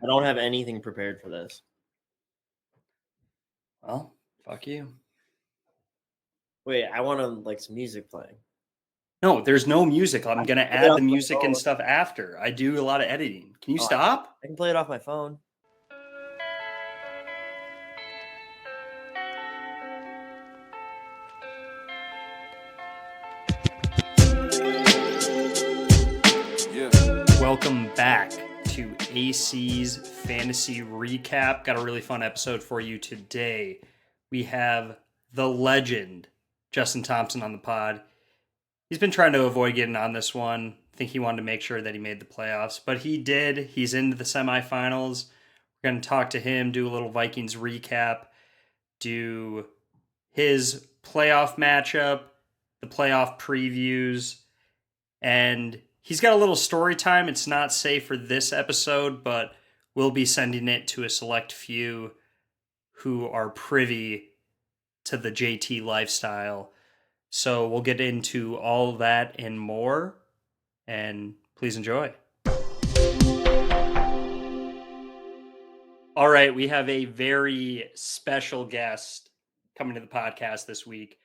don't have anything prepared for this. Well, fuck you. Wait, I want some music playing. No, there's no music. I'm going to play it add off the my music and phone. stuff after. I do a lot of editing. Can you Oh, stop? I can play it off my phone. Welcome back to AC's Fantasy Recap. Got a really fun episode for you today. We have the legend, Justin Thompson, on the pod. He's been trying to avoid getting on this one. I think he wanted to make sure that he made the playoffs, but he did. He's into the semifinals. We're going to talk to him, do a little Vikings recap, do his playoff matchup, the playoff previews, and he's got a little story time. It's not safe for this episode, but we'll be sending it to a select few who are privy to the JT lifestyle. So we'll get into all that and more, and please enjoy. All right, we have a very special guest coming to the podcast this week.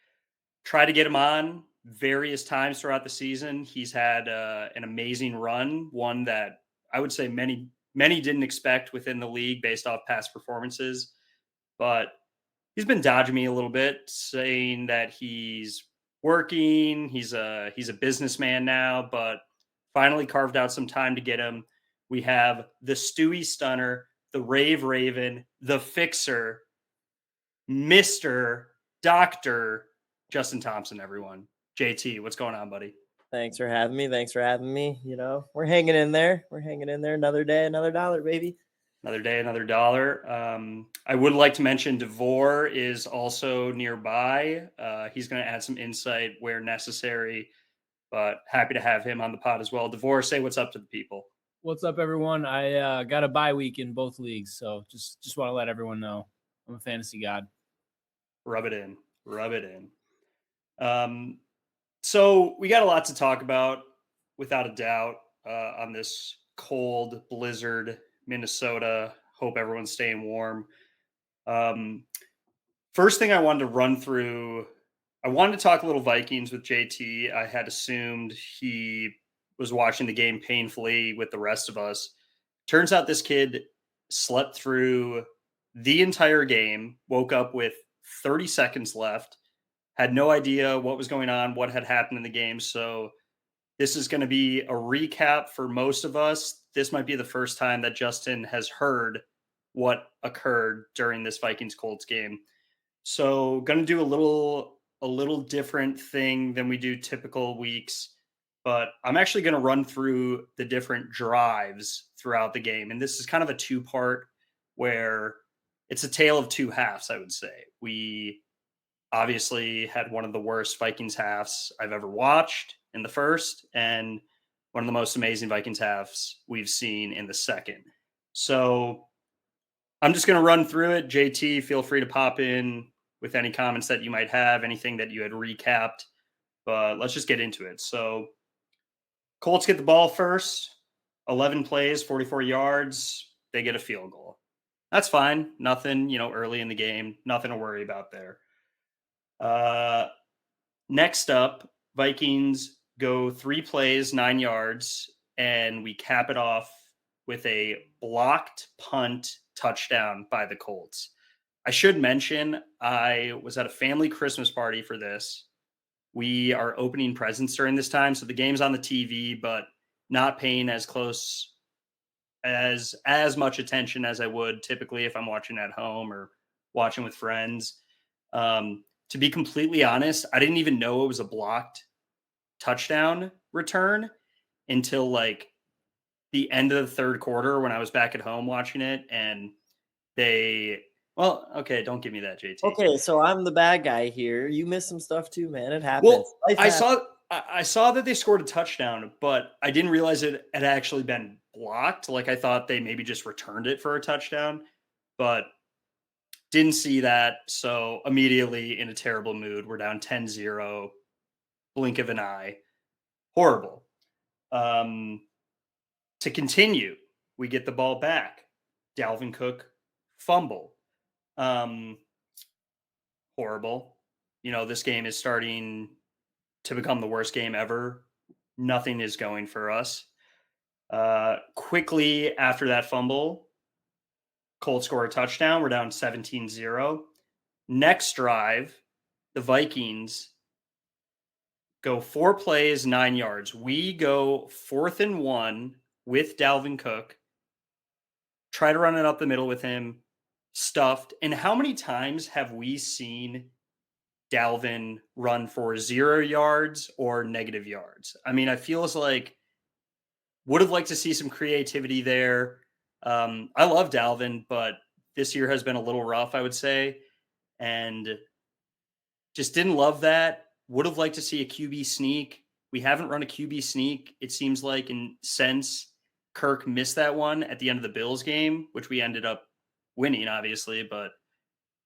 Try to get him on various times throughout the season. He's had an amazing run, one that I would say many didn't expect within the league based off past performances. But he's been dodging me a little bit, saying that he's working, he's a businessman now, but finally carved out some time to get him. We have the Stewie Stunner, the Rave Raven, the Fixer, Mr. Dr. Justin Thompson, everyone. JT, what's going on, buddy? Thanks for having me. You know, we're hanging in there. Another day, another dollar, baby. Another day, another dollar. I would like to mention Davor is also nearby. He's going to add some insight where necessary, but happy to have him on the pod as well. Davor, say what's up to the people. What's up, everyone? I got a bye week in both leagues, so just want to let everyone know I'm a fantasy god. Rub it in. So we got a lot to talk about, without a doubt, on this cold blizzard Minnesota. Hope everyone's staying warm. First thing I wanted to run through, I wanted to talk a little Vikings with JT. I had assumed he was watching the game painfully with the rest of us. Turns out this kid slept through the entire game, woke up with 30 seconds left, had no idea what was going on, what had happened in the game. So this is going to be a recap for most of us. This might be the first time that Justin has heard what occurred during this Vikings Colts game. So going to do a little different thing than we do typical weeks, but I'm actually going to run through the different drives throughout the game. And this is kind of a two-part where it's a tale of two halves, I would say. We obviously had one of the worst Vikings halves I've ever watched in the first, and one of the most amazing Vikings halves we've seen in the second. So I'm just going to run through it. JT, feel free to pop in with any comments that you might have, anything that you had recapped, but let's just get into it. So Colts get the ball first, 11 plays, 44 yards. They get a field goal. That's fine. Nothing, early in the game, nothing to worry about there. Next up, Vikings go 3 plays, 9 yards, and we cap it off with a blocked punt touchdown by the Colts. I should mention, I was at a family Christmas party for this. We are opening presents during this time, so the game's on the TV, but not paying as close as much attention as I would typically if I'm watching at home or watching with friends. To be completely honest, I didn't even know it was a blocked touchdown return until like the end of the third quarter when I was back at home watching it, and okay, don't give me that, JT. Okay, so I'm the bad guy here. You missed some stuff too, man. It happens. Well, I saw that they scored a touchdown, but I didn't realize it had actually been blocked. Like I thought they maybe just returned it for a touchdown, but didn't see that. So immediately in a terrible mood. We're down 10-0, blink of an eye. Horrible. To continue, we get the ball back. Dalvin Cook fumble. Horrible. This game is starting to become the worst game ever. Nothing is going for us. Quickly after that fumble, Colts score a touchdown. We're down 17-0. Next drive, the Vikings go 4 plays, 9 yards. We go 4th and 1 with Dalvin Cook. Try to run it up the middle with him, stuffed. And how many times have we seen Dalvin run for 0 yards or negative yards? I mean, I feel like would have liked to see some creativity there. I love Dalvin, but this year has been a little rough, I would say. And just didn't love that. Would have liked to see a QB sneak. We haven't run a QB sneak, it seems like, since Kirk missed that one at the end of the Bills game, which we ended up winning, obviously. But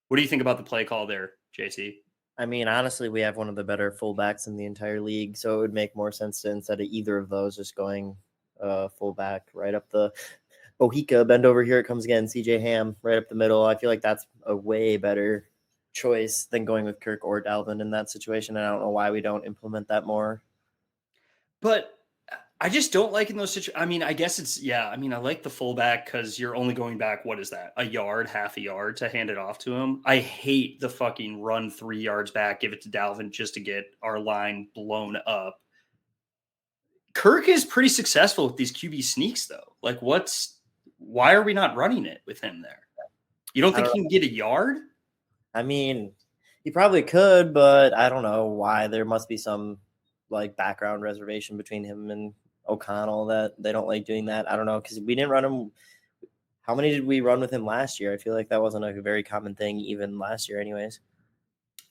what do you think about the play call there, JT? I mean, honestly, we have one of the better fullbacks in the entire league, so it would make more sense to, instead of either of those, just going fullback right up the Bohica, bend over, here it comes again, CJ Ham right up the middle. I feel like that's a way better choice than going with Kirk or Dalvin in that situation, and I don't know why we don't implement that more. But I just don't like in those situations. I mean, I guess I like the fullback because you're only going back, what is that, a yard, half a yard to hand it off to him. I hate the fucking run 3 yards back, give it to Dalvin just to get our line blown up. Kirk is pretty successful with these QB sneaks, though. Like, why are we not running it with him there? You don't think he can get a yard? I mean, he probably could, but I don't know why. There must be some background reservation between him and O'Connell that they don't like doing that. I don't know, because we didn't run him. How many did we run with him last year? I feel like that wasn't a very common thing even last year anyways.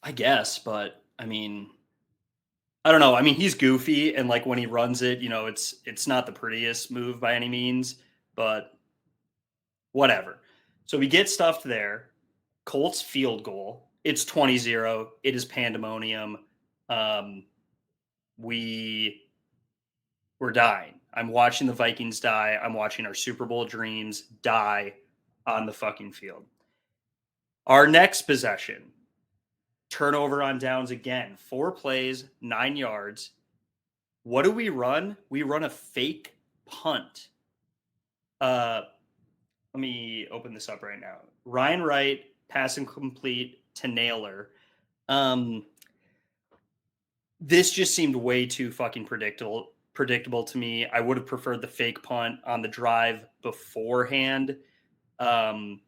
I guess, but I mean, I don't know. I mean, he's goofy, and when he runs it, it's not the prettiest move by any means, but whatever. So we get stuffed there. Colts field goal. It's 20-0. It is pandemonium. We're dying. I'm watching the Vikings die. I'm watching our Super Bowl dreams die on the fucking field. Our next possession, turnover on downs again. 4 plays, 9 yards. What do we run? We run a fake punt. Let me open this up right now. Ryan Wright, pass incomplete to Naylor. This just seemed way too fucking predictable to me. I would have preferred the fake punt on the drive beforehand. It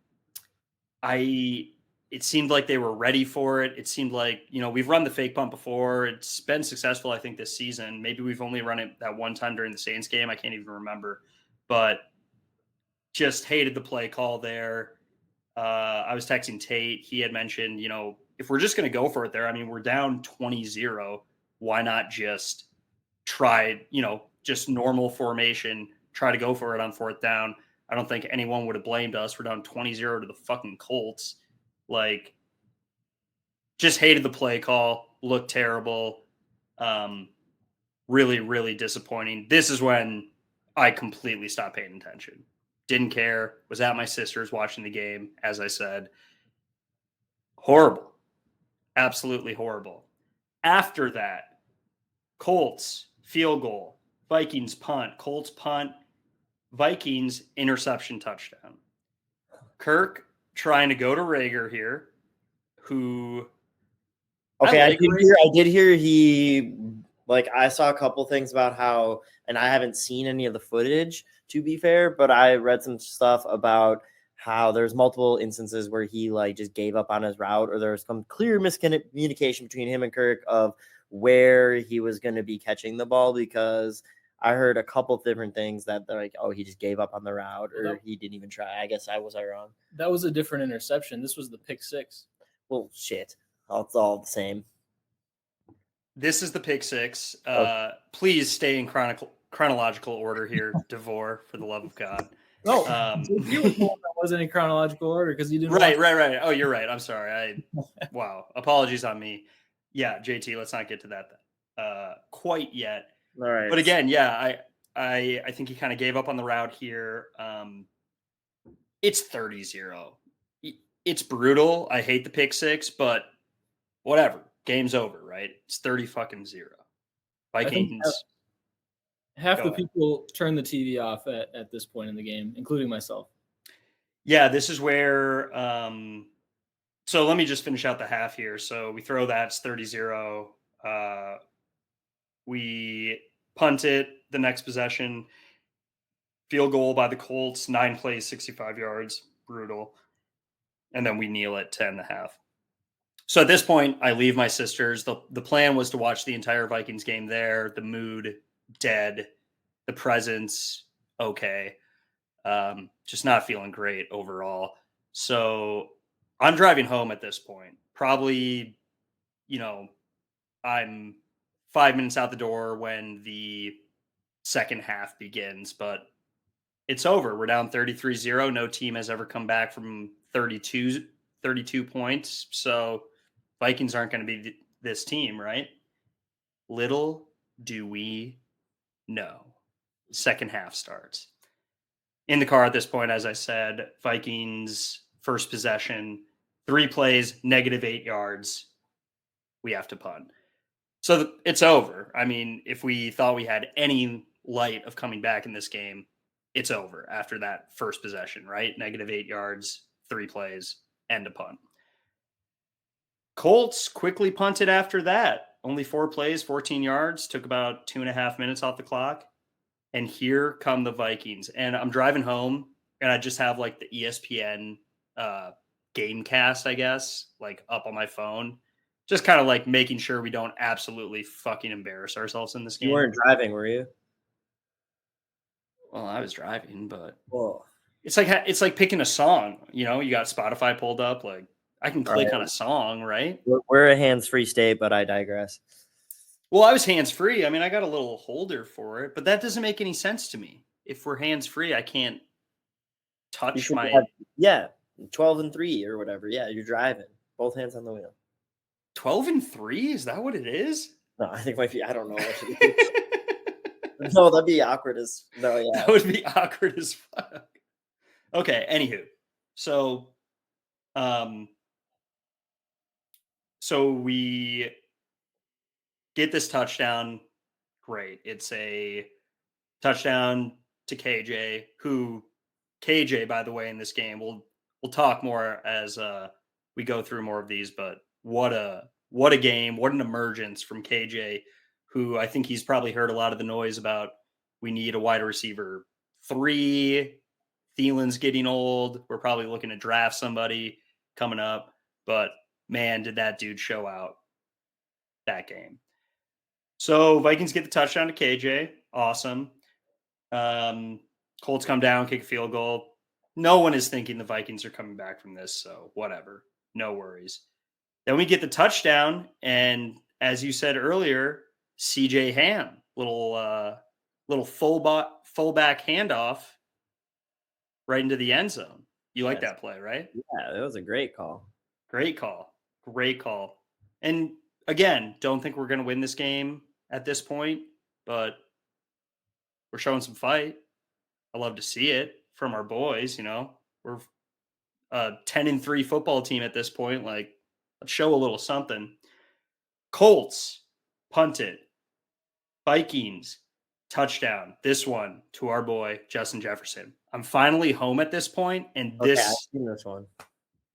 seemed like they were ready for it. It seemed like, we've run the fake punt before. It's been successful, I think, this season. Maybe we've only run it that one time during the Saints game. I can't even remember. But just hated the play call there. I was texting Tate. He had mentioned, if we're just going to go for it there, I mean, we're down 20-0. Why not just try, just normal formation, try to go for it on 4th down? I don't think anyone would have blamed us. We're down 20-0 to the fucking Colts. Just hated the play call. Looked terrible. Really, really disappointing. This is when I completely stopped paying attention. Didn't care. Was at my sister's watching the game, as I said. Horrible. Absolutely horrible. After that, Colts field goal, Vikings punt, Colts punt, Vikings interception touchdown. Kirk trying to go to Rager here, who Okay, I did hear he I saw a couple things about how, and I haven't seen any of the footage to be fair, but I read some stuff about how there's multiple instances where he just gave up on his route, or there was some clear miscommunication between him and Kirk of where he was going to be catching the ball, because I heard a couple different things that they're like, oh, he just gave up on the route, or he didn't even try. I guess I was wrong. That was a different interception. This was the pick 6. Well, shit. It's all the same. This is the pick 6. Okay. Please stay in chronological order here, Davor, for the love of God. No, you were the one that wasn't in chronological order because you didn't. Right. Oh, you're right. I'm sorry. Wow. Apologies on me. Yeah, JT. Let's not get to that quite yet. All right. But again, yeah, I think he kind of gave up on the route here. It's 30-0. It's brutal. I hate the pick six, but whatever. Game's over, right? It's 30-0. Vikings. Half the people turn the TV off at this point in the game, including myself. Yeah, this is where so let me just finish out the half here. So we throw that, it's 30-0. We punt it the next possession. Field goal by the Colts, 9 plays, 65 yards. Brutal. And then we kneel at 10.5. So at this point, I leave my sisters. The plan was to watch the entire Vikings game there. The mood, dead. The presence, okay. Just not feeling great overall. So I'm driving home at this point. Probably, I'm 5 minutes out the door when the second half begins, but it's over. We're down 33-0. No team has ever come back from 32 points. So Vikings aren't going to be this team, right? Little do we know. Second half starts. In the car at this point, as I said, Vikings first possession, 3 plays, -8 yards. We have to punt. So it's over. I mean, if we thought we had any light of coming back in this game, it's over after that first possession, right? -8 yards, 3 plays, and a punt. Colts quickly punted after that. Only 4 plays, 14 yards, took about 2.5 minutes off the clock. And here come the Vikings. And I'm driving home, and I just have like the ESPN Gamecast, I guess, like up on my phone. Just kind of like making sure we don't absolutely fucking embarrass ourselves in this game. You weren't driving, were you? Well, I was driving, but Whoa. It's like picking a song. You got Spotify pulled up. Like I can click on a song, right? We're a hands-free state, but I digress. Well, I was hands-free. I mean, I got a little holder for it, but that doesn't make any sense to me. If we're hands-free, I can't touch my... 12-3 or whatever. Yeah, you're driving. Both hands on the wheel. 12-3? Is that what it is? No, I think might be. I don't know what it is. No, that'd be awkward as... No, yeah. That would be awkward as fuck. Okay, anywho. So we get this touchdown. Great. It's a touchdown to KJ, who KJ, by the way, in this game, we'll talk more as we go through more of these, but what a game, what an emergence from KJ, who I think he's probably heard a lot of the noise about. We need a wide receiver 3. Thielen's getting old. We're probably looking to draft somebody coming up, but man, did that dude show out that game. So Vikings get the touchdown to KJ. Awesome. Colts come down, kick a field goal. No one is thinking the Vikings are coming back from this, so whatever. No worries. Then we get the touchdown, and as you said earlier, CJ Ham, little fullback handoff right into the end zone. You like that play, right? Yeah, that was a great call. Great call. And again, don't think we're going to win this game at this point, but we're showing some fight. I love to see it from our boys. We're a 10-3 football team at this point. Like, let's show a little something. Colts punted. Vikings touchdown. This one to our boy Justin Jefferson. I'm finally home at this point, and I've seen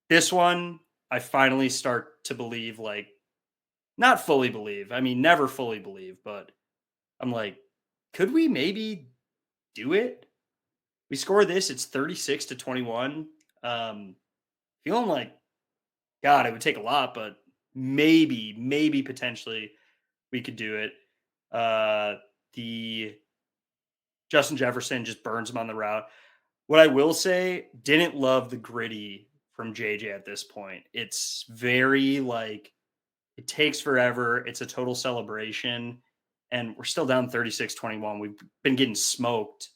this one I finally start to believe. Like, not fully believe. I mean, never fully believe, but I'm like, could we maybe do it? We score this, it's 36-21. Feeling like, God, it would take a lot, but maybe potentially we could do it. The Justin Jefferson just burns him on the route. What I will say, didn't love the gritty from JJ at this point. It's very like, it takes forever. It's a total celebration. And we're still down 36-21. We've been getting smoked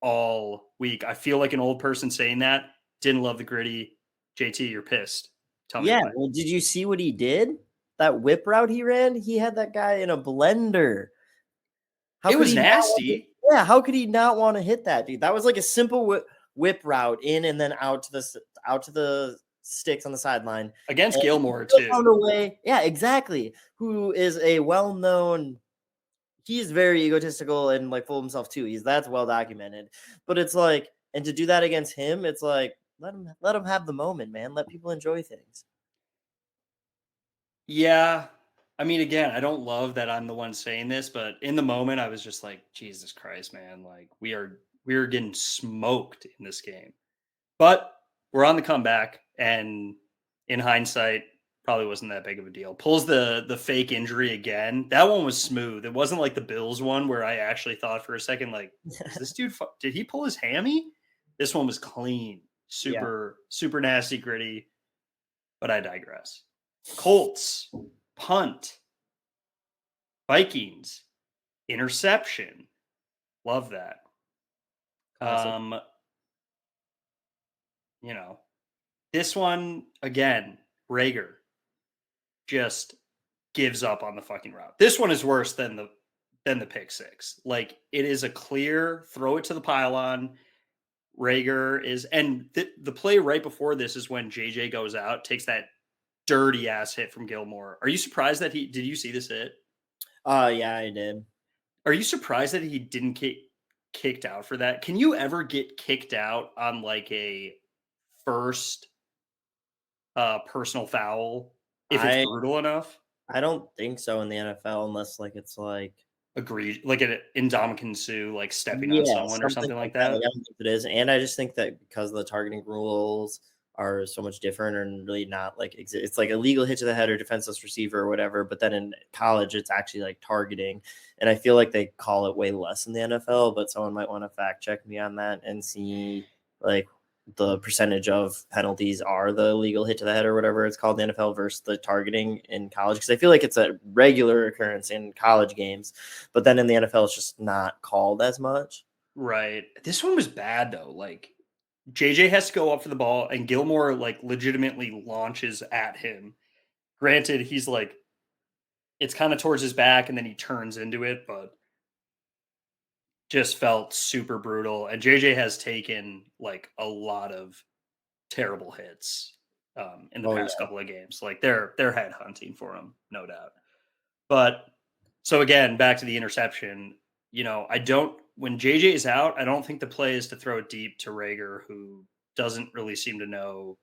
all week. I feel like an old person saying that. Didn't love the gritty. JT, you're pissed. Tell me. Yeah. Well, did you see what he did? That whip route he ran? He had that guy in a blender. It was nasty. Yeah. How could he not want to hit that, dude? That was like a simple whip. whip route in and then out to the sticks on the sideline against and Gilmore still too. found a way. Yeah, exactly. Who is a well-known. He's very egotistical and like full of himself too. That's well documented. But it's like, and to do that against him, it's like let him have the moment, man. Let people enjoy things. Yeah. I mean, again, I don't love that I'm the one saying this, but in the moment, I was just like, Jesus Christ, man! Like we are getting smoked in this game, but we're on the comeback, and in hindsight, probably wasn't that big of a deal. Pulls the fake injury again. That one was smooth. It wasn't like the Bills one where I actually thought for a second, like, is this dude? Did he pull his hammy? This one was clean, super nasty, gritty. But I digress. Colts punt, Vikings interception. Love that. Awesome. This one again, Rager just gives up on the fucking route. This one is worse than the pick six. Like it is a clear throw it to the pylon. Rager is, and the play right before this is when JJ goes out, takes that dirty ass hit from Gilmore. Are you surprised that did you see this hit? Yeah, I did. Are you surprised that he didn't get kicked out for that? Can you ever get kicked out on like a first personal foul if it's brutal enough? I don't think so in the NFL unless like it's like agreed, like an Ndamukong Suh like stepping on someone or something like that. Like, I don't think it is, and I just think that because the targeting rules are so much different and really not like it's like illegal hit to the head or defenseless receiver or whatever. But then in college, it's actually like targeting, and I feel like they call it way less in the NFL. But someone might want to fact check me on that and see like the percentage of penalties are the illegal hit to the head or whatever it's called in the NFL versus the targeting in college. Because I feel like it's a regular occurrence in college games, but then in the NFL, it's just not called as much. Right. This one was bad though. Like JJ has to go up for the ball and Gilmore like legitimately launches at him. Granted, he's like, it's kind of towards his back and then he turns into it, but just felt super brutal. And JJ has taken like a lot of terrible hits in the past couple of games. Like they're head hunting for him, no doubt. But so again, back to the interception, when JJ is out, I don't think the play is to throw it deep to Rager, who doesn't really seem to know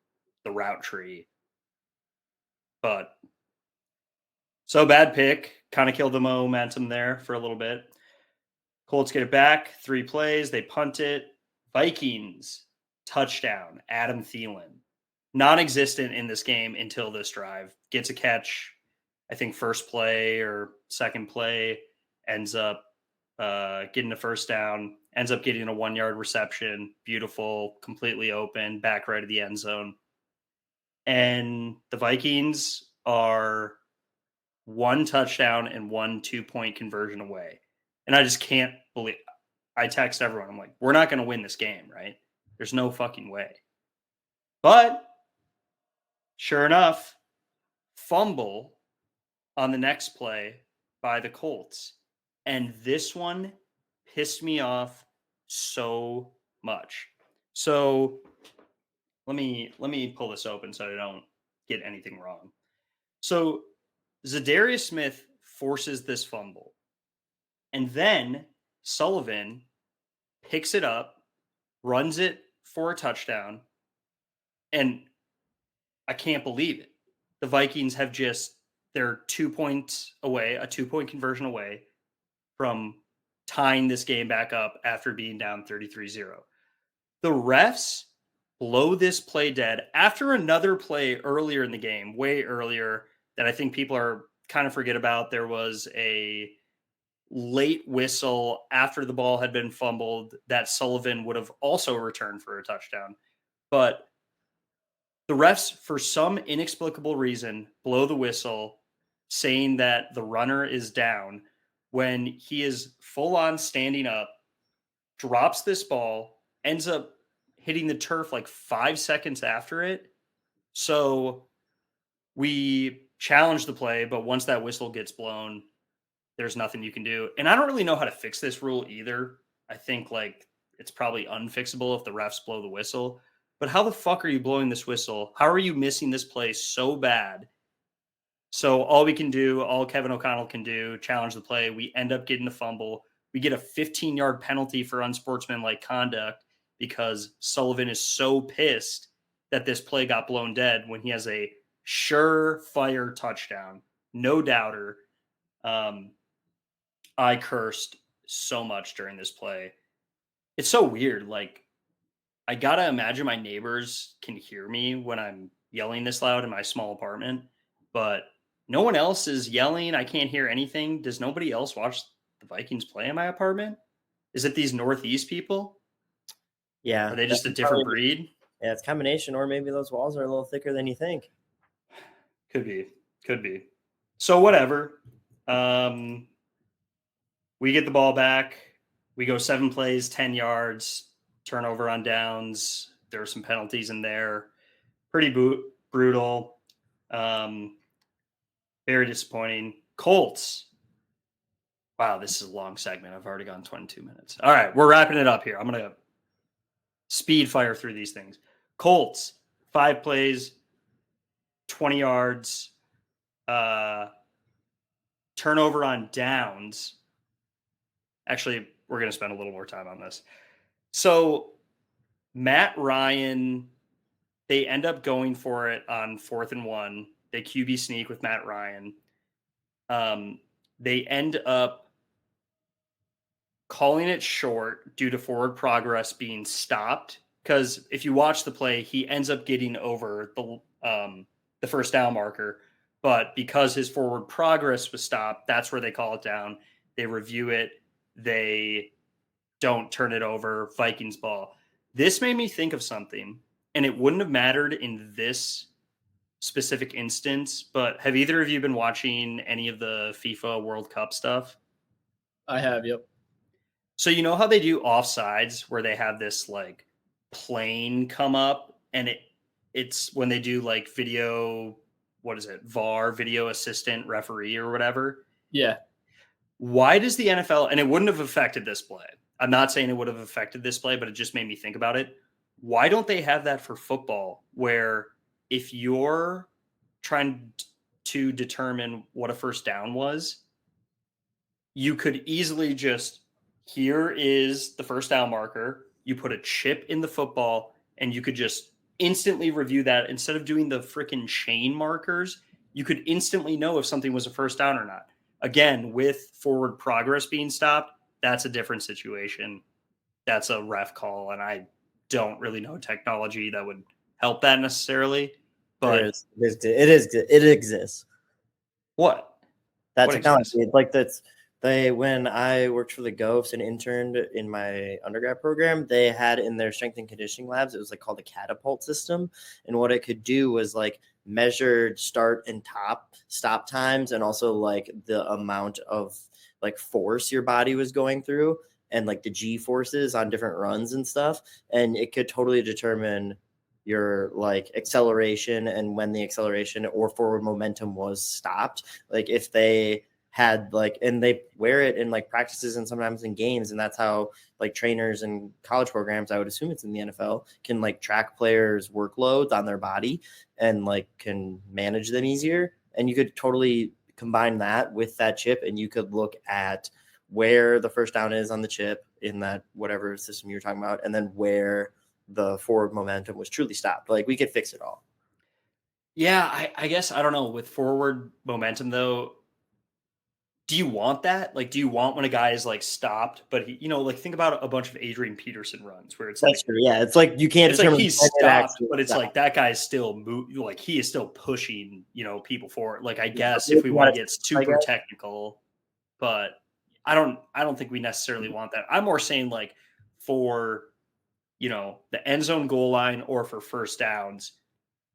the route tree. But so bad pick, kind of killed the momentum there for a little bit. Colts get it back, 3 plays, they punt it. Vikings, touchdown, Adam Thielen. Non-existent in this game until this drive. Gets a catch, I think first play or second play, ends up getting a first down, ends up getting a 1-yard reception. Beautiful, completely open, back right of the end zone. And the Vikings are 1 touchdown and 1 2-point conversion away. And I just can't believe. I text everyone. I'm like, we're not going to win this game, right? There's no fucking way. But sure enough, fumble on the next play by the Colts. And this one pissed me off so much. So let me pull this open so I don't get anything wrong. So Zadarius Smith forces this fumble. And then Sullivan picks it up, runs it for a touchdown, and I can't believe it. The Vikings have they're 2 points away, a 2-point conversion away from tying this game back up after being down 33-0. The refs blow this play dead after another play earlier in the game, way earlier, that I think people are kind of forget about. There was a late whistle after the ball had been fumbled that Sullivan would have also returned for a touchdown. But the refs, for some inexplicable reason, blow the whistle saying that the runner is down when he is full on standing up, drops this ball, ends up hitting the turf like 5 seconds after it. So we challenge the play, but once that whistle gets blown, there's nothing you can do. And I don't really know how to fix this rule either. I think like it's probably unfixable if the refs blow the whistle. But how the fuck are you blowing this whistle? How are you missing this play so bad? So all Kevin O'Connell can do, challenge the play. We end up getting the fumble. We get a 15-yard penalty for unsportsmanlike conduct because Sullivan is so pissed that this play got blown dead when he has a surefire touchdown. No doubter. I cursed so much during this play. It's so weird. Like, I gotta imagine my neighbors can hear me when I'm yelling this loud in my small apartment, but no one else is yelling. I can't hear anything. Does nobody else watch the Vikings play in my apartment? Is it these Northeast people? Yeah. Are they just a different breed? Yeah, it's a combination, or maybe those walls are a little thicker than you think. Could be. So whatever. We get the ball back. We go 7 plays, 10 yards, turnover on downs. There are some penalties in there. Pretty brutal. Very disappointing. Colts. Wow, this is a long segment. I've already gone 22 minutes. All right, we're wrapping it up here. I'm going to speed fire through these things. Colts, 5 plays, 20 yards, turnover on downs. Actually, we're going to spend a little more time on this. So Matt Ryan, they end up going for it on 4th and 1. They QB sneak with Matt Ryan. They end up calling it short due to forward progress being stopped. Because if you watch the play, he ends up getting over the first down marker. But because his forward progress was stopped, that's where they call it down. They review it. They don't turn it over. Vikings ball. This made me think of something, and it wouldn't have mattered in this specific instance, but have either of you been watching any of the FIFA World Cup stuff? I have, yep. So you know how they do offsides where they have this like plane come up, and it's when they do like video, what is it? VAR, video assistant referee or whatever. Yeah. Why does the NFL, and it wouldn't have affected this play. I'm not saying it would have affected this play, but it just made me think about it. Why don't they have that for football where if you're trying to determine what a first down was, you could easily just, here is the first down marker. You put a chip in the football and you could just instantly review that. Instead of doing the freaking chain markers, you could instantly know if something was a first down or not. Again, with forward progress being stopped, that's a different situation. That's a ref call, and I don't really know technology that would help that necessarily. But it exists. What? That technology, like that's when I worked for the GOAFs and interned in my undergrad program, they had in their strength and conditioning labs, it was like called a catapult system. And what it could do was like measured start and stop times, and also like the amount of like force your body was going through, and like the G forces on different runs and stuff. And it could totally determine your like acceleration and when the acceleration or forward momentum was stopped. Like if they had like, and they wear it in like practices and sometimes in games, and that's how like trainers and college programs, I would assume it's in the NFL, can like track players' workloads on their body and like can manage them easier. And you could totally combine that with that chip, and you could look at where the first down is on the chip in that whatever system you're talking about, and then where the forward momentum was truly stopped. Like we could fix it all. Yeah, I guess, I don't know. With forward momentum though, do you want that? Like, do you want when a guy is like stopped, but he, like think about a bunch of Adrian Peterson runs where it's that's like, true. Yeah, it's like you can't. It's like he's stopped, but it's like that guy's still like he is still pushing, people forward. Like I guess if we want to get super technical, but I don't think we necessarily want that. I'm more saying like for the end zone goal line or for first downs,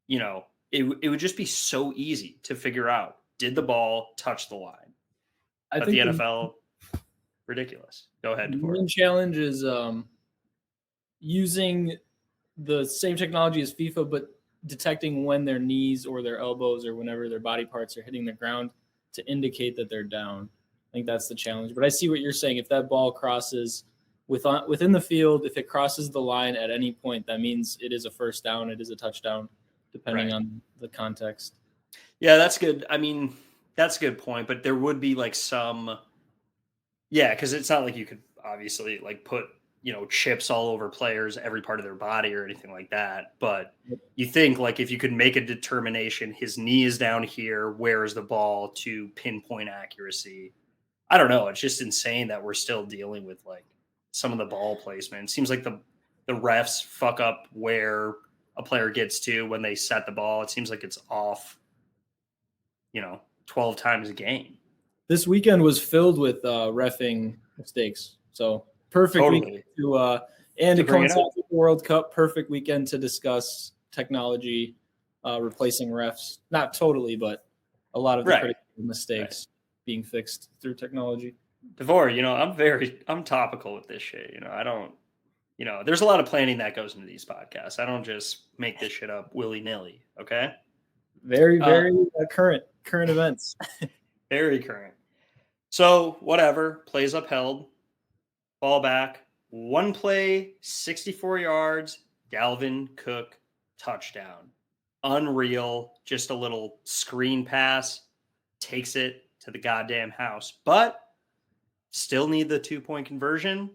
it would just be so easy to figure out, did the ball touch the line? I think the NFL, ridiculous. Go ahead. The main challenge is using the same technology as FIFA, but detecting when their knees or their elbows or whenever their body parts are hitting the ground to indicate that they're down. I think that's the challenge. But I see what you're saying. If that ball crosses within the field. If it crosses the line at any point, that means it is a first down. It is a touchdown, depending on the context. Yeah, that's good. I mean, that's a good point. But there would be like some, because it's not like you could obviously like put chips all over players, every part of their body or anything like that. But you think like if you could make a determination, his knee is down here, where is the ball to pinpoint accuracy? I don't know. It's just insane that we're still dealing with like some of the ball placement. It seems like the refs fuck up where a player gets to when they set the ball. It seems like it's off, 12 times a game. This weekend was filled with reffing mistakes. So perfect weekend to it coincides with the World Cup. Perfect weekend to discuss technology replacing refs. Not totally, but a lot of the critical mistakes being fixed through technology. Davor, I'm topical with this shit. I don't, there's a lot of planning that goes into these podcasts. I don't just make this shit up willy-nilly. Okay. Very, very current events. Very current. So whatever, plays upheld, ball back, one play, 64 yards, Dalvin Cook touchdown. Unreal. Just a little screen pass, takes it to the goddamn house, but still need the 2-point conversion.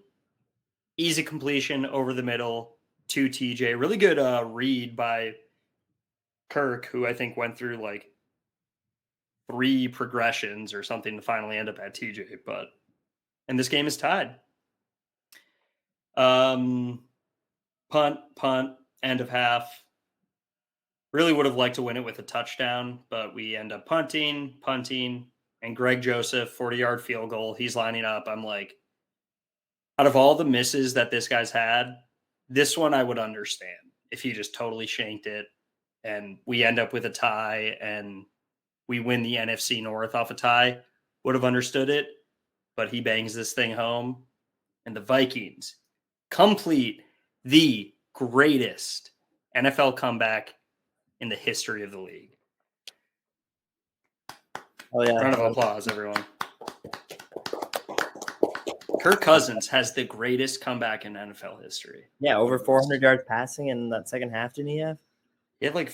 Easy completion over the middle to TJ. Really good read by Kirk, who I think went through like 3 progressions or something to finally end up at TJ. And this game is tied. Punt, end of half. Really would have liked to win it with a touchdown, but we end up punting, and Greg Joseph, 40-yard field goal. He's lining up. I'm like, out of all the misses that this guy's had, this one I would understand if he just totally shanked it and we end up with a tie and we win the NFC North off a tie. Would have understood it, but he bangs this thing home. And the Vikings complete the greatest NFL comeback in the history of the league. Oh yeah! Round of applause, everyone. Kirk Cousins has the greatest comeback in NFL history. Yeah, over 400 yards passing in that second half, didn't he have? He had I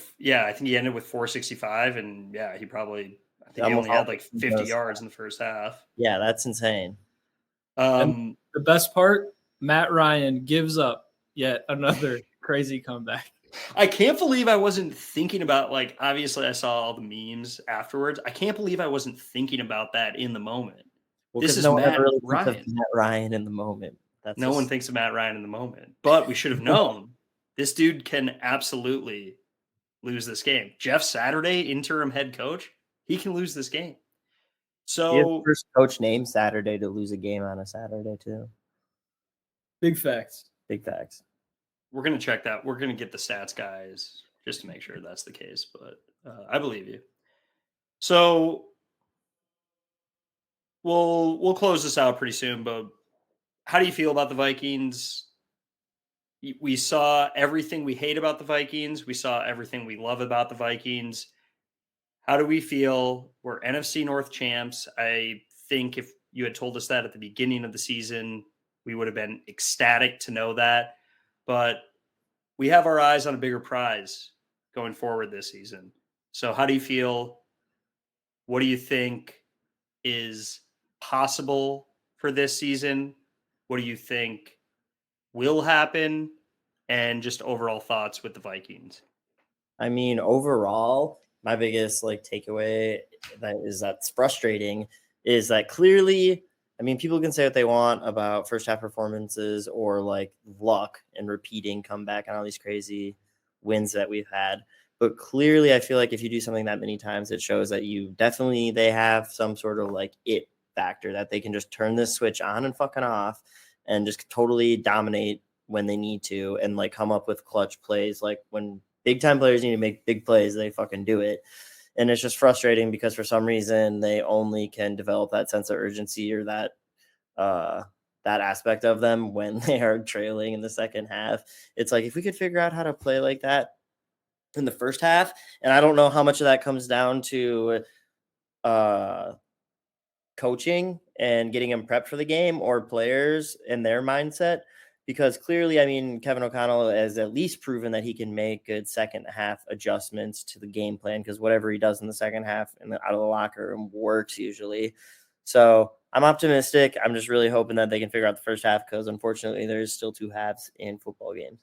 think he ended with 465, and he only had like 50 yards in the first half. Yeah, that's insane. And the best part, Matt Ryan gives up yet another crazy comeback. I can't believe I wasn't thinking about, like, obviously I saw all the memes afterwards. I can't believe I wasn't thinking about that in the moment. Well, this is no Matt Ryan. Matt Ryan in the moment. No one thinks of Matt Ryan in the moment, but we should have known this dude can absolutely lose this game. Jeff Saturday, interim head coach, he can lose this game. So first coach named Saturday to lose a game on a Saturday too. Big facts. We're going to check that. We're going to get the stats guys just to make sure that's the case, but I believe you. So we'll close this out pretty soon, but how do you feel about the Vikings? We saw everything we hate about the Vikings. We saw everything we love about the Vikings. How do we feel? We're NFC North champs. I think if you had told us that at the beginning of the season, we would have been ecstatic to know that. But we have our eyes on a bigger prize going forward this season. So how do you feel? What do you think is possible for this season? What do you think will happen? And just overall thoughts with the Vikings. I mean, overall, my biggest takeaway that's frustrating is that clearly, I mean, people can say what they want about first half performances or luck and repeating comeback and all these crazy wins that we've had. But clearly, I feel like if you do something that many times, it shows that they have some sort of it factor that they can just turn this switch on and fucking off and just totally dominate when they need to and come up with clutch plays. When big time players need to make big plays, they fucking do it. And it's just frustrating because for some reason they only can develop that sense of urgency or that aspect of them when they are trailing in the second half. It's if we could figure out how to play like that in the first half, and I don't know how much of that comes down to coaching and getting them prepped for the game or players and their mindset. Because clearly, I mean, Kevin O'Connell has at least proven that he can make good second half adjustments to the game plan, because whatever he does in the second half and out of the locker room works usually. So I'm optimistic. I'm just really hoping that they can figure out the first half, because unfortunately there's still 2 halves in football games.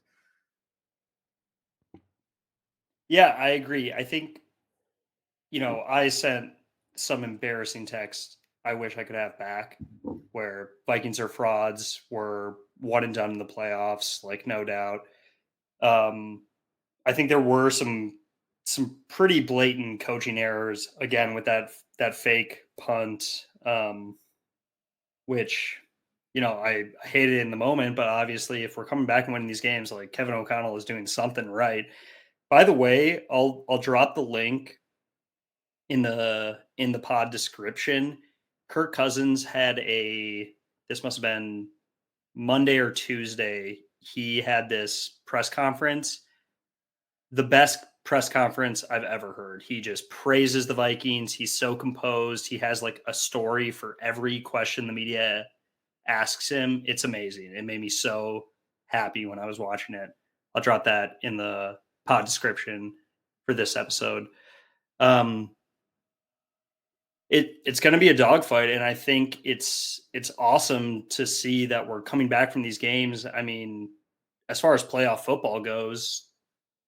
Yeah, I agree. I think, I sent some embarrassing text I wish I could have back, where Vikings are frauds, were one and done in the playoffs, like no doubt. I think there were some pretty blatant coaching errors again with that fake punt, which I hated it in the moment, but obviously if we're coming back and winning these games, like Kevin O'Connell is doing something right. By the way, I'll drop the link in the pod description. Kirk Cousins had this must have been Monday or Tuesday. He had this press conference, the best press conference I've ever heard. He just praises the Vikings. He's so composed. He has like a story for every question the media asks him. It's amazing. It made me so happy when I was watching it. I'll drop that in the pod description for this episode. It's going to be a dogfight, and I think it's awesome to see that we're coming back from these games. I mean, as far as playoff football goes,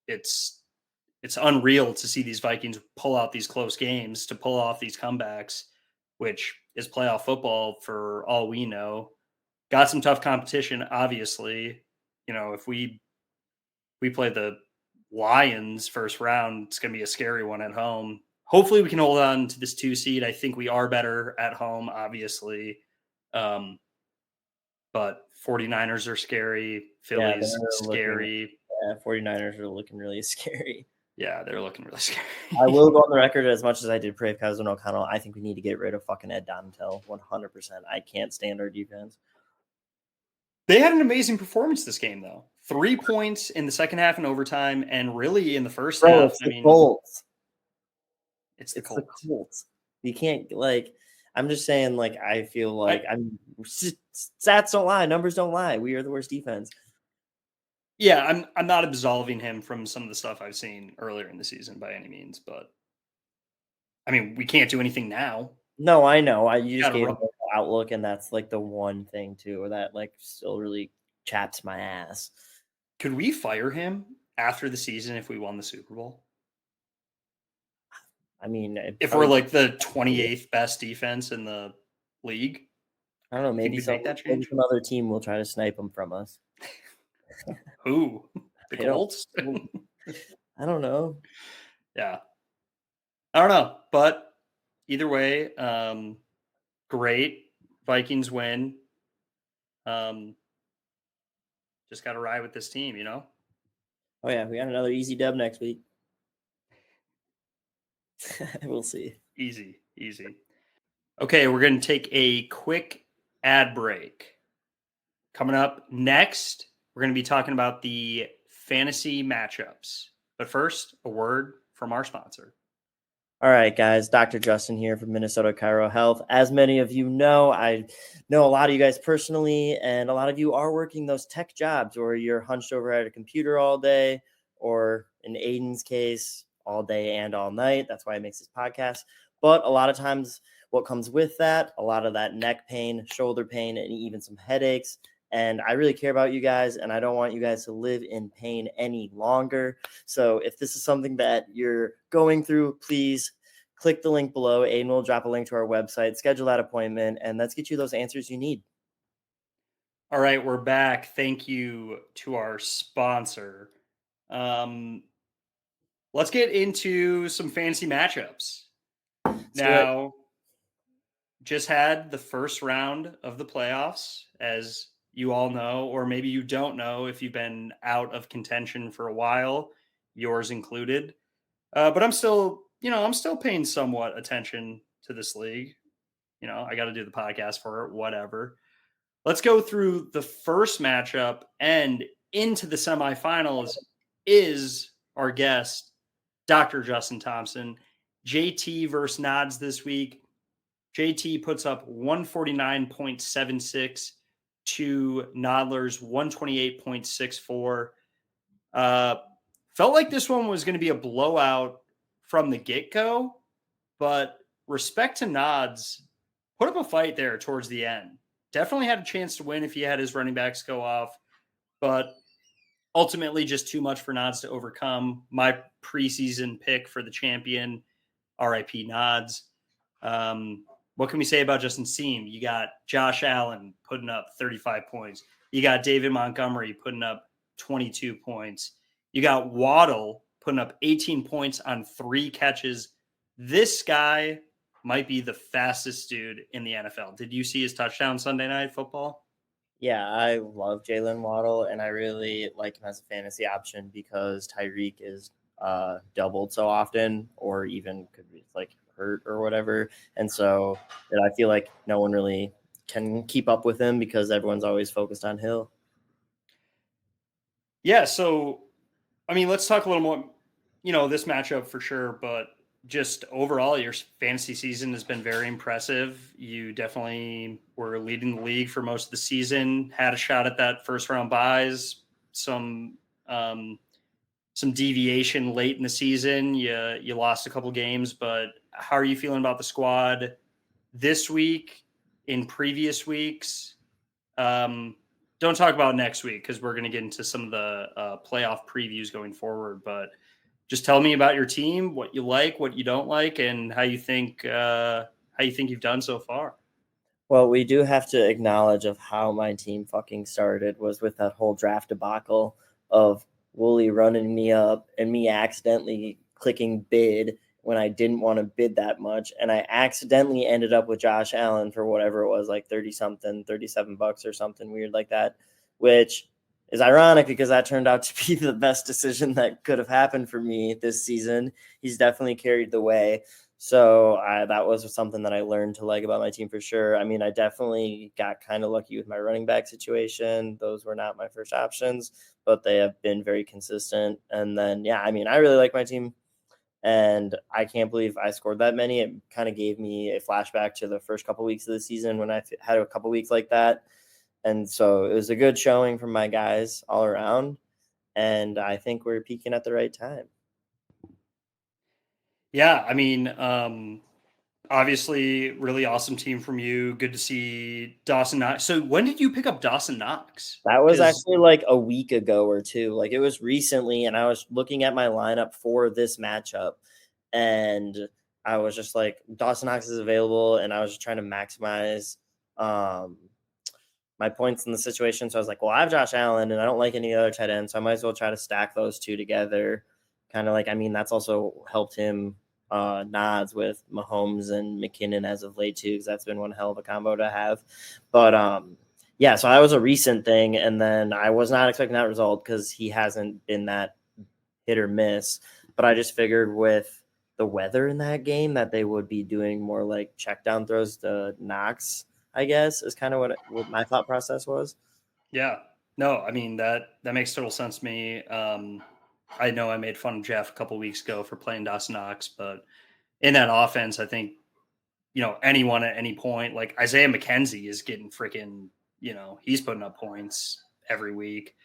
it's unreal to see these Vikings pull out these close games, to pull off these comebacks, which is playoff football for all we know. Got some tough competition, obviously. If we play the Lions first round, it's going to be a scary one at home. Hopefully we can hold on to this 2 seed. I think we are better at home, obviously. But 49ers are scary. Philly's scary. 49ers are looking really scary. Yeah, they're looking really scary. I will go on the record, as much as I did praise Kevin O'Connell, I think we need to get rid of fucking Ed Donatell 100%. I can't stand our defense. They had an amazing performance this game, though. 3 points in the second half and overtime, and really in the first half. It's the Colts. It's the Colts. You can't, I'm just saying, I feel like stats don't lie, numbers don't lie. We are the worst defense. Yeah, I'm not absolving him from some of the stuff I've seen earlier in the season by any means, but I mean, we can't do anything now. No, I know. You just gave him an outlook, and that's the one thing too that still really chaps my ass. Could we fire him after the season if we won the Super Bowl? I mean, if we're the 28th best defense in the league, I don't know. Maybe some other team will try to snipe him from us. Who? The Colts? I don't know. Yeah. I don't know. But either way, great. Vikings win. Just got to ride with this team, Oh, yeah. We got another easy dub next week. We'll see. Easy. Okay, we're going to take a quick ad break. Coming up next, we're going to be talking about the fantasy matchups. But first, a word from our sponsor. All right, guys. Dr. Justin here from Minnesota Chiro Health. As many of you know, I know a lot of you guys personally, and a lot of you are working those tech jobs where you're hunched over at a computer all day, or in Aiden's case, all day and all night. That's why he makes this podcast. But a lot of times what comes with that, a lot of that neck pain, shoulder pain, and even some headaches. And I really care about you guys, and I don't want you guys to live in pain any longer. So if this is something that you're going through, please click the link below. Aiden will drop a link to our website, schedule that appointment, and let's get you those answers you need. All right, we're back. Thank you to our sponsor. Let's get into some fantasy matchups. Now, just had the first round of the playoffs, as you all know, or maybe you don't know if you've been out of contention for a while, yours included. But I'm still paying somewhat attention to this league. I got to do the podcast for it, whatever. Let's go through the first matchup, and into the semifinals is our guest, Dr. Justin Thompson. JT versus Nods this week. JT puts up 149.76 to Nodler's 128.64. Felt like this one was going to be a blowout from the get-go, but respect to Nods, put up a fight there towards the end. Definitely had a chance to win if he had his running backs go off, but ultimately just too much for Nods to overcome. My preseason pick for the champion, RIP Nods. What can we say about Justin Seam? You got Josh Allen putting up 35 points. You got David Montgomery putting up 22 points. You got Waddle putting up 18 points on 3 catches. This guy might be the fastest dude in the NFL. Did you see his touchdown Sunday Night Football? Yeah, I love Jalen Waddle, and I really like him as a fantasy option because Tyreek is doubled so often, or even could be like hurt or whatever. And so I feel like no one really can keep up with him because everyone's always focused on Hill. Yeah, so I mean, let's talk a little more, this matchup for sure, but just overall, your fantasy season has been very impressive. You definitely were leading the league for most of the season, had a shot at that first round buys, some deviation late in the season. You lost a couple games, but how are you feeling about the squad this week, in previous weeks? Don't talk about next week because we're going to get into some of the playoff previews going forward, but just tell me about your team, what you like, what you don't like, and how you think you've done so far. Well, we do have to acknowledge of how my team fucking started was with that whole draft debacle of Wooly running me up and me accidentally clicking bid when I didn't want to bid that much. And I accidentally ended up with Josh Allen for whatever it was, like 30 something, $37 or something weird like that, which is ironic because that turned out to be the best decision that could have happened for me this season. He's definitely carried the way. So that was something that I learned to like about my team for sure. I mean, I definitely got kind of lucky with my running back situation. Those were not my first options, but they have been very consistent. And then, yeah, I mean, I really like my team. And I can't believe I scored that many. It kind of gave me a flashback to the first couple of weeks of the season when I had a couple of weeks like that. And so it was a good showing from my guys all around. And I think we're peaking at the right time. Yeah, I mean, obviously, really awesome team from you. Good to see Dawson Knox. So when did you pick up Dawson Knox? That was actually like a week ago or two. Like it was recently, and I was looking at my lineup for this matchup, and I was just like, Dawson Knox is available, and I was just trying to maximize my points in the situation. So I was like, well, I have Josh Allen, and I don't like any other tight end, so I might as well try to stack those two together. Kind of like, I mean, that's also helped him nods with Mahomes and McKinnon as of late too, because that's been one hell of a combo to have. But yeah, so that was a recent thing, and then I was not expecting that result because he hasn't been that hit or miss. But I just figured with the weather in that game that they would be doing more like check down throws to Knox, I guess, is kind of what my thought process was. Yeah, no, I mean that makes total sense to me. I know I made fun of Jeff a couple weeks ago for playing Dawson Knox, but in that offense, I think, anyone at any point, like Isaiah McKenzie is getting freaking, he's putting up points every week.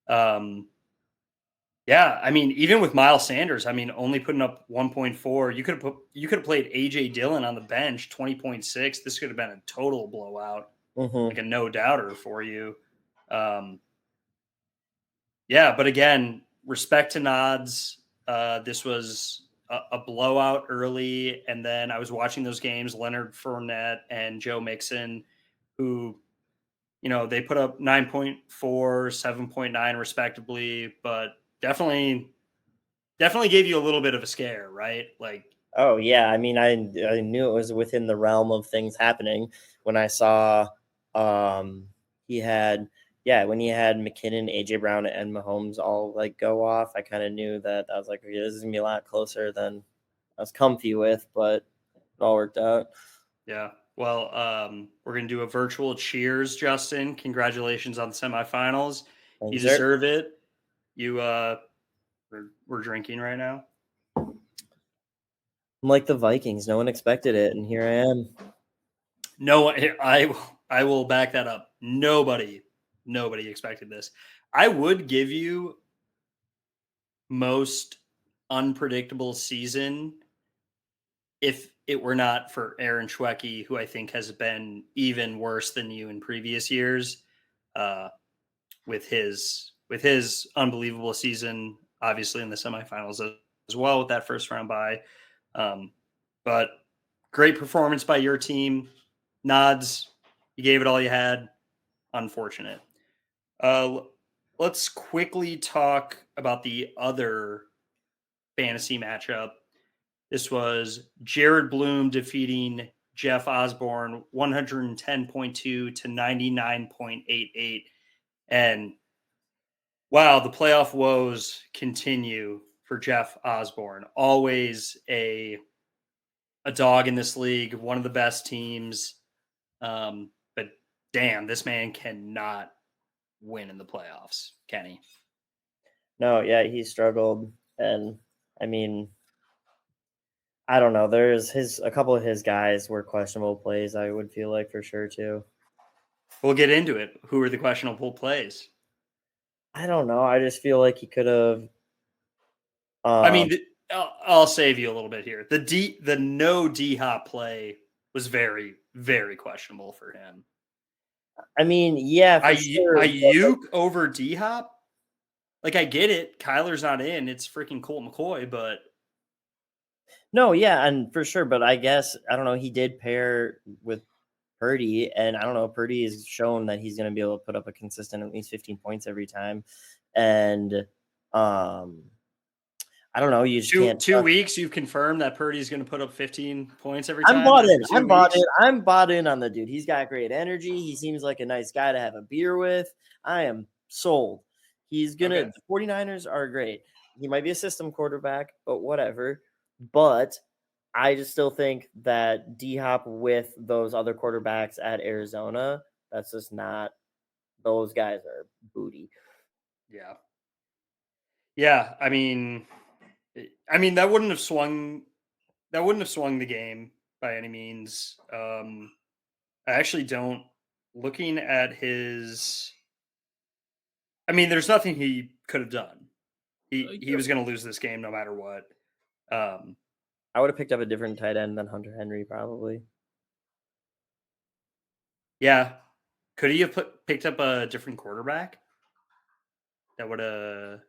Yeah, I mean, even with Miles Sanders, I mean, only putting up 1.4, you could have played AJ Dillon on the bench, 20.6. This could have been a total blowout, like a no doubter for you. Yeah, but again, respect to Nods. This was a blowout early, and then I was watching those games, Leonard Fournette and Joe Mixon, who, they put up 9.4, 7.9 respectively, but definitely gave you a little bit of a scare, right? Like, oh yeah, I mean, I knew it was within the realm of things happening when I saw he had when he had McKinnon, AJ Brown, and Mahomes all like go off. I kind of knew that I was like, okay, this is gonna be a lot closer than I was comfy with, but it all worked out. Yeah. Well, we're gonna do a virtual cheers, Justin. Congratulations on the semifinals. Thanks, You sir. deserve it. You we're drinking right now. I'm like the Vikings. No one expected it, and here I am. No, I will back that up. Nobody expected this. I would give you most unpredictable season if it were not for Aaron Schwecke, who I think has been even worse than you in previous years, with his unbelievable season, obviously in the semifinals as well with that first round bye. But great performance by your team. Nods, you gave it all you had. Unfortunate. Let's quickly talk about the other fantasy matchup. This was Jared Bloom defeating Jeff Osborne 110.2 to 99.88. And wow, the playoff woes continue for Jeff Osborne. Always a dog in this league, one of the best teams. But damn, this man cannot win in the playoffs, can he? No, yeah, he struggled. And I mean, I don't know. There's a couple of his guys were questionable plays, I would feel like for sure too. We'll get into it. Who are the questionable plays? I don't know. I just feel like he could have. I mean, I'll save you a little bit here. The no D Hop play was very, very questionable for him. I mean, yeah, for sure. Ayuk over D Hop? Like, I get it. Kyler's not in. It's freaking Colt McCoy, but. No, yeah, and for sure. But I guess, I don't know, he did pair with Purdy, and I don't know, Purdy has shown that he's going to be able to put up a consistent at least 15 points every time. And I don't know, you just can't. 2 weeks, you've confirmed that Purdy's going to put up 15 points every time? I'm bought in. I'm bought in on the dude. He's got great energy. He seems like a nice guy to have a beer with. I am sold. He's going to. The 49ers are great. He might be a system quarterback, but whatever. But I just still think that D-Hop with those other quarterbacks at Arizona, that's just not. Those guys are booty. Yeah. Yeah, I mean that wouldn't have swung the game by any means. I actually don't. Looking at his, I mean, there's nothing he could have done. He was going to lose this game no matter what. I would have picked up a different tight end than Hunter Henry, probably. Yeah, could he have picked up a different quarterback that would have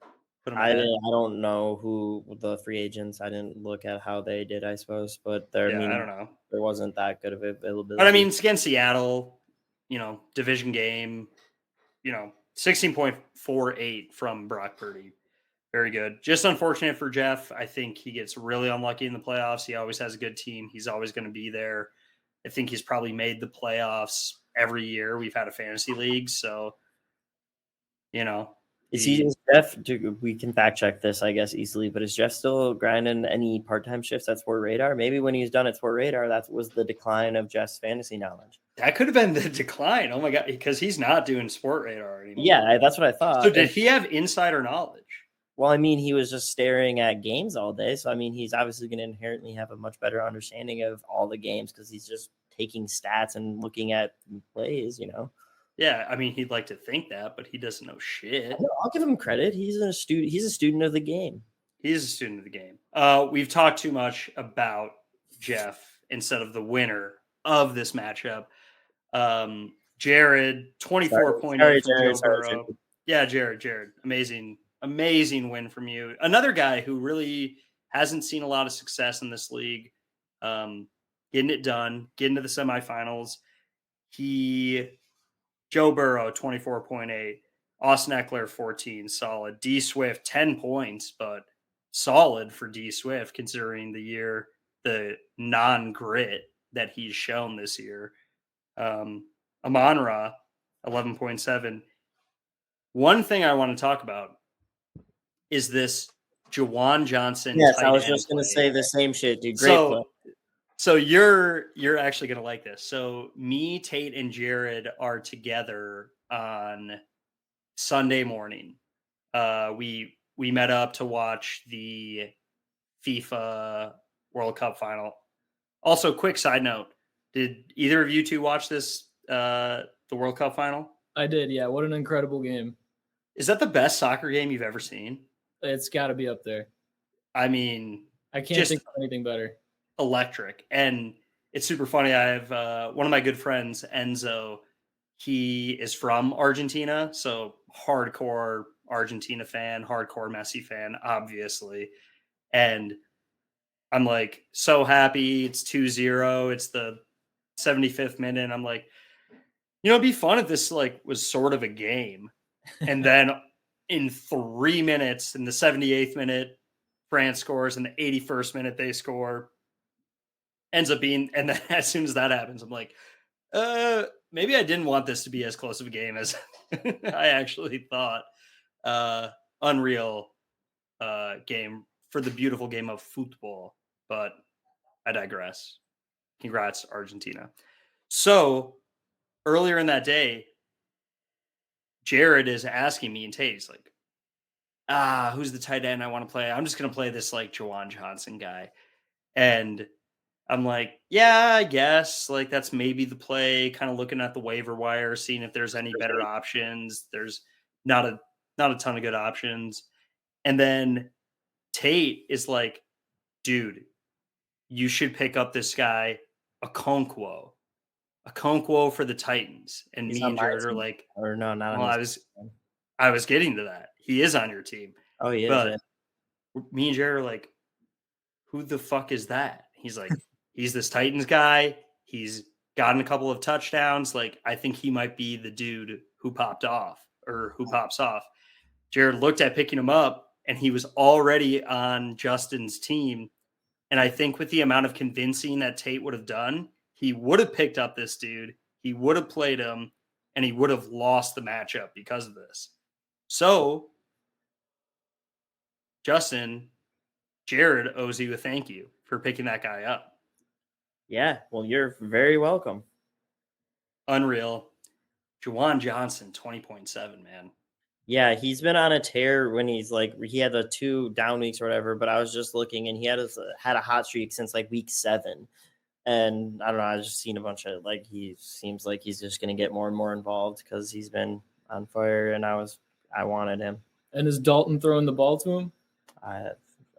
put him ahead? I don't know who the free agents. I didn't look at how they did, I suppose, but I don't know. There wasn't that good of availability. But I mean, it's against Seattle, division game, 16.48 from Brock Purdy. Very good. Just unfortunate for Jeff. I think he gets really unlucky in the playoffs. He always has a good team. He's always going to be there. I think he's probably made the playoffs every year we've had a fantasy league. So, Is Jeff? We can fact check this, I guess, easily. But is Jeff still grinding any part-time shifts at Sport Radar? Maybe when he's done at Sport Radar, that was the decline of Jeff's fantasy knowledge. That could have been the decline. Oh my god, because he's not doing Sport Radar anymore. Yeah, that's what I thought. So did he have insider knowledge? Well, I mean, he was just staring at games all day. So, I mean, he's obviously going to inherently have a much better understanding of all the games because he's just taking stats and looking at plays, Yeah, I mean, he'd like to think that, but he doesn't know shit. I'll give him credit. He's a student of the game. He's a student of the game. We've talked too much about Jeff instead of the winner of this matchup. Jared, 24.8 from Joe Burrow. Yeah, Jared. Amazing win from you. Another guy who really hasn't seen a lot of success in this league. Getting it done, getting to the semifinals. Joe Burrow, 24.8. Austin Eckler, 14. Solid. D Swift, 10 points, but solid for D Swift considering the non-grit that he's shown this year. Amon-Ra, 11.7. One thing I want to talk about is this Juwan Johnson. Yes, I was just going to say the same shit, dude. Great play. So you're actually going to like this. So me, Tate, and Jared are together on Sunday morning. We met up to watch the FIFA World Cup final. Also, quick side note, Did either of you two watch this, the World Cup final? I did, yeah. What an incredible game. Is that the best soccer game you've ever seen? It's got to be up there. I mean, I can't think of anything better. Electric. And it's super funny. I have one of my good friends, Enzo. He is from Argentina, so hardcore Argentina fan, hardcore Messi fan, obviously. And I'm like so happy. It's 2-0. It's the 75th minute. I'm like, it'd be fun if this like was sort of a game. And then in 3 minutes, in the 78th minute, France scores. In the 81st minute, they score. Ends up being, and then as soon as that happens, I'm like, maybe I didn't want this to be as close of a game as I actually thought. Unreal game for the beautiful game of football, but I digress. Congrats, Argentina. So earlier in that day, Jared is asking me and Tate, he's like, who's the tight end I want to play? I'm just going to play this like Juwan Johnson guy. And I'm like, yeah, I guess like that's maybe the play, kind of looking at the waiver wire, seeing if there's any better options. There's not a ton of good options. And then Tate is like, dude, you should pick up this guy, Okonkwo for the Titans. And me and Jared are like, or no, not well, I was getting to that. He is on your team. Oh, he is. But me and Jared are like, who the fuck is that? He's like, he's this Titans guy. He's gotten a couple of touchdowns. Like, I think he might be the dude who pops off. Jared looked at picking him up, and he was already on Justin's team. And I think with the amount of convincing that Tate would have done, he would have picked up this dude. He would have played him, and he would have lost the matchup because of this. So, Justin, Jared owes you a thank you for picking that guy up. Yeah, well, you're very welcome. Unreal. Juwan Johnson, 20.7, man. Yeah, he's been on a tear when he's like, he had the 2 down weeks or whatever, but I was just looking and he had a hot streak since like week 7. And I don't know, I just seen a bunch of like, he seems like he's just going to get more and more involved because he's been on fire and I wanted him. And is Dalton throwing the ball to him? I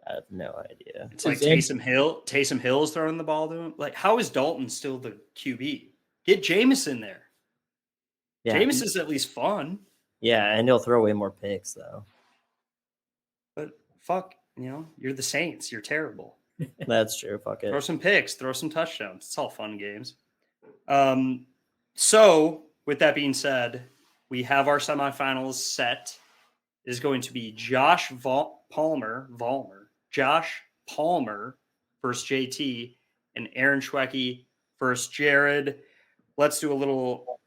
have no idea. It's like Taysom Hill is throwing the ball to him. Like, how is Dalton still the QB? Get Jameis in there. Yeah. Jameis is at least fun. Yeah, and he'll throw way more picks, though. But fuck, you're the Saints. You're terrible. That's true. Fuck it. Throw some picks. Throw some touchdowns. It's all fun games. So, with that being said, we have our semifinals set. It is going to be Josh Palmer versus JT, and Aaron Schwecke versus Jared. Let's do a little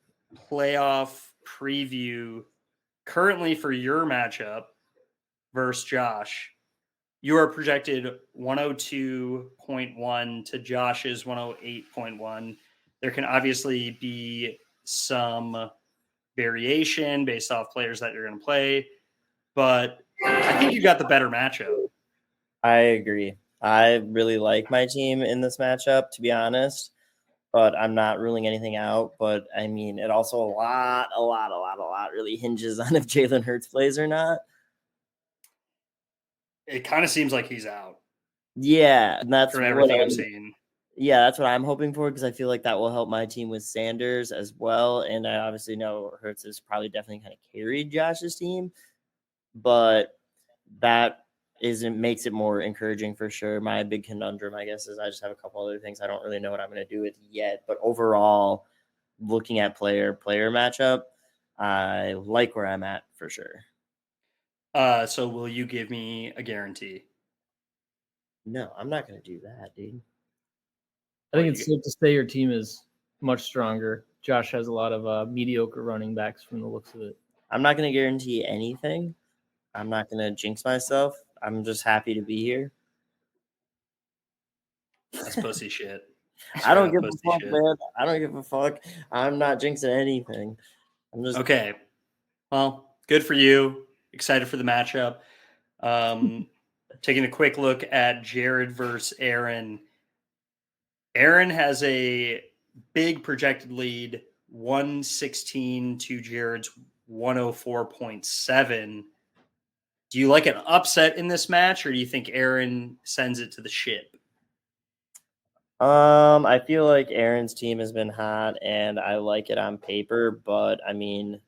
playoff preview. Currently, for your matchup versus Josh, you are projected 102.1 to Josh's 108.1. There can obviously be some variation based off players that you're going to play, but I think you got the better matchup. I agree. I really like my team in this matchup, to be honest, but I'm not ruling anything out. But I mean, it also a lot really hinges on if Jalen Hurts plays or not. It kind of seems like he's out. Yeah, and that's from everything I'm seeing. Yeah, that's what I'm hoping for because I feel like that will help my team with Sanders as well. And I obviously know Hurts has probably definitely kind of carried Josh's team, but that makes it more encouraging for sure. My big conundrum, I guess, is I just have a couple other things I don't really know what I'm going to do with yet. But overall, looking at player matchup, I like where I'm at for sure. So will you give me a guarantee? No, I'm not going to do that, dude. I think it's safe to say your team is much stronger. Josh has a lot of mediocre running backs from the looks of it. I'm not going to guarantee anything. I'm not going to jinx myself. I'm just happy to be here. That's pussy shit. I don't give a fuck, man. I don't give a fuck. I'm not jinxing anything. I'm just okay. Well, good for you. Excited for the matchup. Taking a quick look at Jared versus Aaron. Aaron has a big projected lead, 116 to Jared's 104.7. Do you like an upset in this match, or do you think Aaron sends it to the ship? I feel like Aaron's team has been hot, and I like it on paper, but I mean,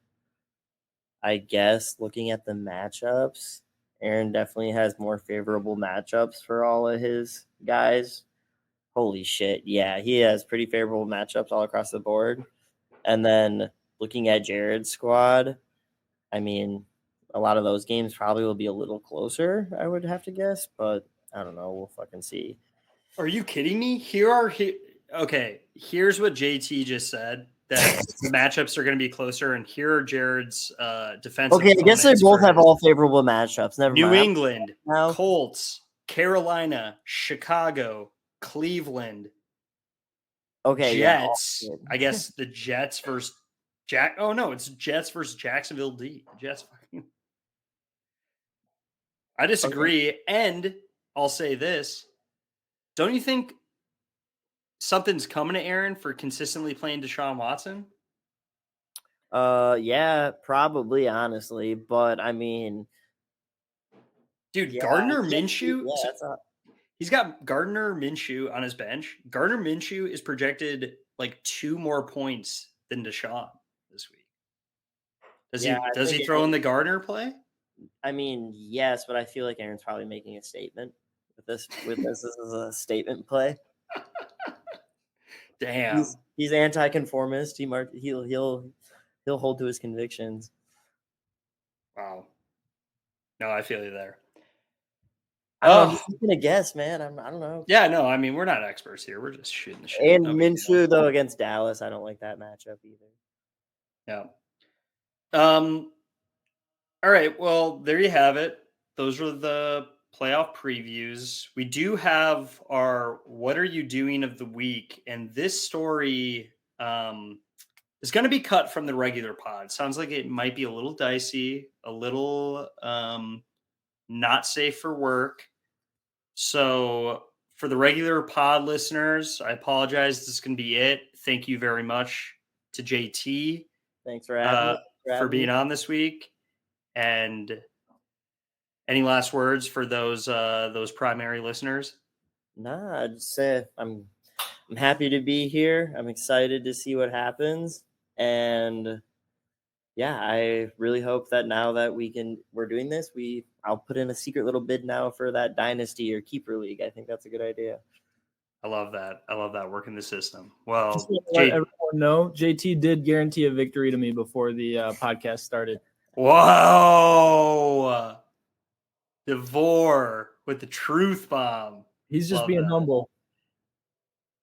I guess looking at the matchups, Aaron definitely has more favorable matchups for all of his guys. Holy shit. Yeah, he has pretty favorable matchups all across the board. And then looking at Jared's squad, I mean, a lot of those games probably will be a little closer, I would have to guess, but I don't know. We'll fucking see. Are you kidding me? Okay, here's what JT just said, that the matchups are going to be closer, and here are Jared's defensive. Okay, I guess they both have all favorable matchups. Never New mind. England, Colts, Carolina, Chicago, Cleveland. Okay, Jets. Yeah, I guess the Jets versus Oh no, it's Jets versus Jacksonville D. Jets. I disagree, okay. And I'll say this: don't you think something's coming to Aaron for consistently playing Deshaun Watson? Yeah, probably, honestly, but I mean, dude, yeah, Gardner Minshew. Yeah, he's got Gardner Minshew on his bench. Gardner Minshew is projected like 2 more points than Deshaun this week. Does he throw in the Gardner play? I mean, yes, but I feel like Aaron's probably making a statement with this. This is a statement play. Damn, he's anti-conformist. He'll hold to his convictions. Wow. No, I feel you there. I'm just gonna guess, man. I don't know. Yeah, no, I mean, we're not experts here. We're just shooting the shit. And Minshew though against Dallas, I don't like that matchup either. Yeah. All right. Well, there you have it. Those are the playoff previews. We do have our "What Are You Doing" of the week, and this story is going to be cut from the regular pod. Sounds like it might be a little dicey, a little not safe for work. So for the regular pod listeners, I apologize. This is going to be it. Thank you very much to JT. Thanks for having for being on this week. And any last words for those primary listeners? Nah, I just say I'm happy to be here. I'm excited to see what happens. And yeah, I really hope that now that we're doing this, I'll put in a secret little bid now for that dynasty or keeper league. I think that's a good idea. I love that. I love that. Working the system. Well, just to let everyone know, JT did guarantee a victory to me before the podcast started. Whoa. Davor with the truth bomb. He's just being humble.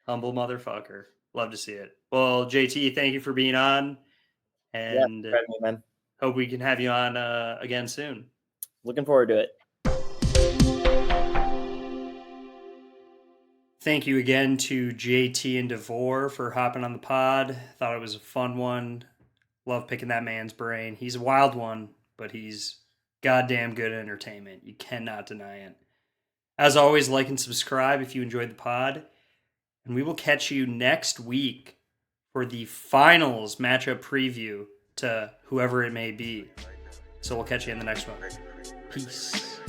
Humble motherfucker. Love to see it. Well, JT, thank you for being on. And hope we can have you on again soon. Looking forward to it. Thank you again to JT and Davor for hopping on the pod. Thought it was a fun one. Love picking that man's brain. He's a wild one, but he's goddamn good at entertainment. You cannot deny it. As always, like and subscribe if you enjoyed the pod. And we will catch you next week for the finals matchup preview to whoever it may be. So we'll catch you in the next one. Peace.